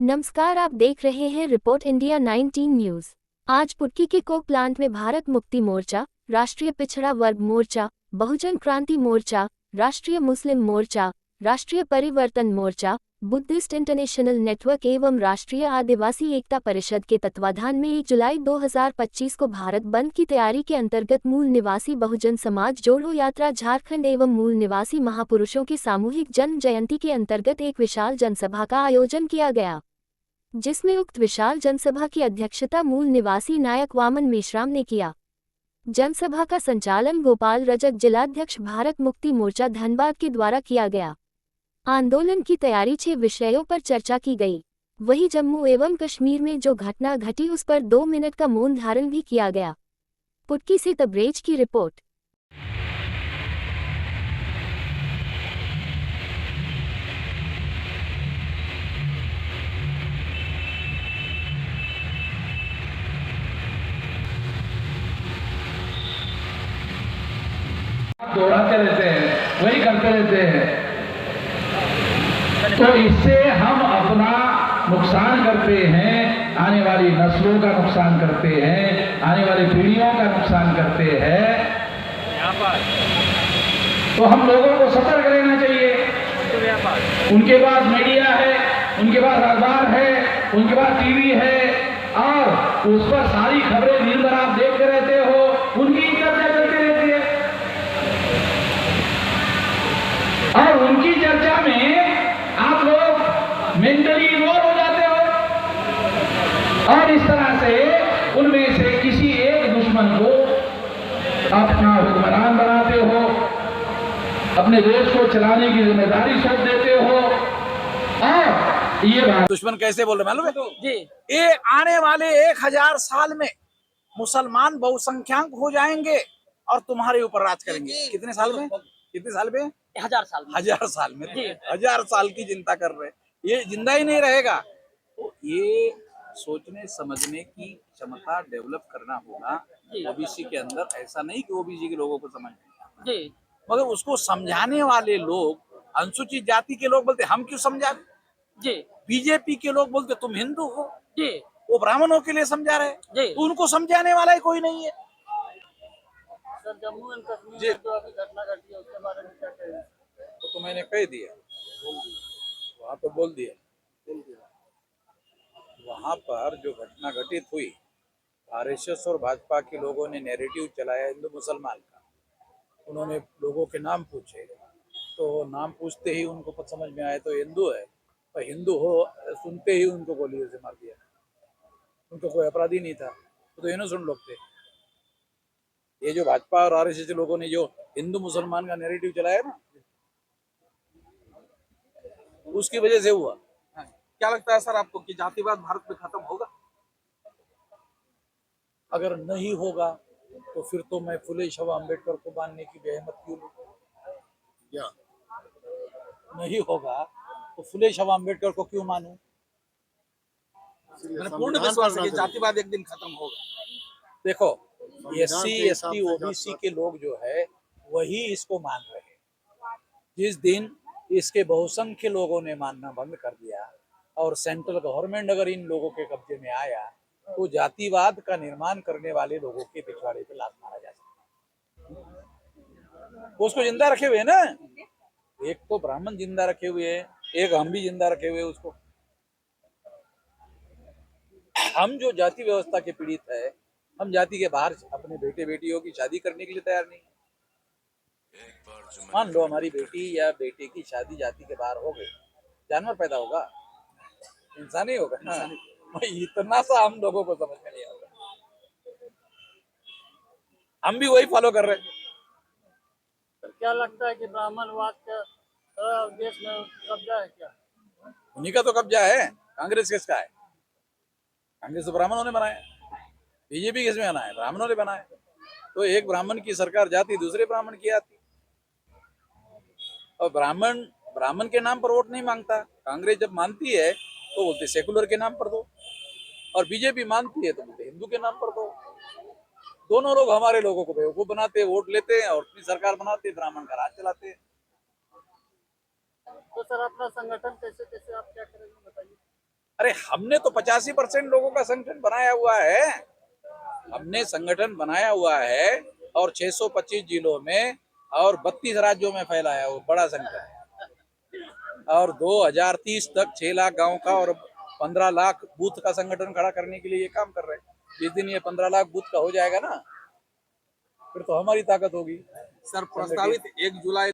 नमस्कार, आप देख रहे हैं रिपोर्ट इंडिया 19 न्यूज। आज पुटकी के कोक प्लांट में भारत मुक्ति मोर्चा, राष्ट्रीय पिछड़ा वर्ग मोर्चा, बहुजन क्रांति मोर्चा, राष्ट्रीय मुस्लिम मोर्चा, राष्ट्रीय परिवर्तन मोर्चा, बुद्धिस्ट इंटरनेशनल नेटवर्क एवं राष्ट्रीय आदिवासी एकता परिषद के तत्वाधान में 1 जुलाई 2025 को भारत बंद की तैयारी के अंतर्गत मूल निवासी बहुजन समाज जोड़ो यात्रा झारखंड एवं मूल निवासी महापुरुषों की सामूहिक जन्म जयंती के अंतर्गत एक विशाल जनसभा का आयोजन किया गया, जिसमें उक्त विशाल जनसभा की अध्यक्षता मूल निवासी नायक वामन मेश्राम ने किया। जनसभा का संचालन गोपाल रजक, जिलाध्यक्ष भारत मुक्ति मोर्चा धनबाद के द्वारा किया गया। आंदोलन की तैयारी 6 विषयों पर चर्चा की गई। वहीं जम्मू एवं कश्मीर में जो घटना घटी उस पर 2 मिनट का मौन धारण भी किया गया। पुटकी से तबरेज की रिपोर्ट। दोहराते रहते हैं, वही करते रहते हैं, तो इससे हम अपना नुकसान करते हैं, आने वाली नस्लों का नुकसान करते हैं, आने वाली पीढ़ियों का नुकसान करते हैं। तो हम लोगों को सतर्क रहना चाहिए। उनके पास मीडिया है, उनके पास अखबार है, उनके पास टीवी है और उस पर सारी खबरें दिन भर आप देखते रहते हो, उनकी चर्चा चलती रहती है और उनकी चर्चा में आप लोग मेंटली इन्वॉल्व हो जाते हो और इस तरह से उनमें से किसी एक दुश्मन को अपना हुक्मरान बनाते हो, अपने देश को चलाने की जिम्मेदारी सौंप देते हो। और ये बात दुश्मन कैसे बोल रहे मालूम है जी, ये आने वाले 1000 साल में मुसलमान बहुसंख्यक हो जाएंगे और तुम्हारे ऊपर राज करेंगे। कितने साल में? कितने साल में? 1000 साल में। 1000 साल में। जी। 1000 साल की चिंता कर रहे हैं, ये जिंदा ही नहीं रहेगा। तो ये सोचने समझने की क्षमता डेवलप करना होगा ओबीसी के अंदर। ऐसा नहीं कि ओबीसी के लोगों को समझ नहीं आता, जी, मगर उसको समझाने वाले लोग अनुसूचित जाति के लोग बोलते हम क्यों समझा, जी, बीजेपी के लोग बोलते तुम हिंदू हो, जी, वो ब्राह्मणों के लिए समझा रहे, जी। तो उनको समझाने वाला ही कोई नहीं है। सर, जम्मू एंड कश्मीर जी। में जो अभी घटना घटी है उसके बारे में क्या कहेंगे? तो मैंने कह दिया, वहाँ तो बोल दिया। वहाँ पर जो घटना घटित हुई, आरएसएस और भाजपा के लोगों ने नैरेटिव चलाया हिंदू मुसलमान का। उन्होंने लोगों के नाम पूछे, तो नाम पूछते ही उनको कुछ समझ में आया तो हिंदू है, और हिंदू हो सुनते ही उनको गोलियों से मार दिया। उनको कोई अपराधी नहीं था, तो इनोसेंट लोग थे। ये जो भाजपा और आरएसएस के लोगों ने जो हिंदू मुसलमान का नैरेटिव चलाया ना, उसकी वजह से हुआ। क्या लगता है सर आपको कि जातिवाद भारत में खत्म होगा? अगर नहीं होगा तो फिर तो मैं फुले शव अम्बेडकर को मानने की बेहमत क्यों लूं? नहीं होगा तो फुले शव अम्बेडकर को क्यों मानूं? मैंने पूर्ण विश्वास है कि जातिवाद एक दिन खत्म होगा। देखो, एससी एसटी ओबीसी के लोग जो है वही इसको मान रहे हैं। जिस दिन इसके बहुसंख्य लोगों ने मानना बंद कर दिया और सेंट्रल गवर्नमेंट अगर इन लोगों के कब्जे में आया तो जातिवाद का निर्माण करने वाले लोगों के पिछवाड़े पे लात मारा जा सकता। उसको जिंदा रखे हुए ना, एक तो ब्राह्मण जिंदा रखे हुए हैं, एक हम भी जिंदा रखे हुए उसको। हम जो जाति व्यवस्था के पीड़ित है, हम जाति के बाहर अपने बेटे बेटियों की शादी करने के लिए तैयार नहीं। मान लो हमारी बेटी या बेटे की शादी जाति के बाहर हो गई, जानवर पैदा होगा, इंसान ही होगा ना। इतना सा हम लोगों को समझ में नहीं आता, हम भी वही फॉलो कर रहे हैं। सर, क्या लगता है कि ब्राह्मणवाद का देश में कब्जा है क्या? उन्हीं का तो कब्जा है। कांग्रेस किसका है? कांग्रेस तो ब्राह्मणों ने बनाया। बीजेपी किसमें आना है? ब्राह्मणों ने बनाया। तो एक ब्राह्मण की सरकार जाती, दूसरे ब्राह्मण की आती, और ब्राह्मण के नाम पर वोट नहीं मांगता। कांग्रेस जब मानती है तो बोलते सेकुलर के नाम पर दो, और बीजेपी मानती है तो बोलते हिंदू के नाम पर दो। दोनों लोग हमारे लोगों को बेवकूफ बनाते, वोट लेते हैं और अपनी सरकार बनाते, ब्राह्मण का राज चलाते हैं। तो सर, अपना संगठन कैसे कैसे आप क्या करेंगे बताइए? अरे हमने तो 85% लोगों का संगठन बनाया हुआ है, हमने संगठन बनाया हुआ है और 625 जिलों में और 32 राज्यों में फैलाया वो बड़ा संगठन है। और 2030 तक 6 लाख गांव का और 15 लाख बूथ का संगठन खड़ा करने के लिए ये काम कर रहे हैं। जिस दिन ये 15 लाख बूथ का हो जाएगा ना, फिर तो हमारी ताकत होगी। सर प्रस्तावित 1 जुलाई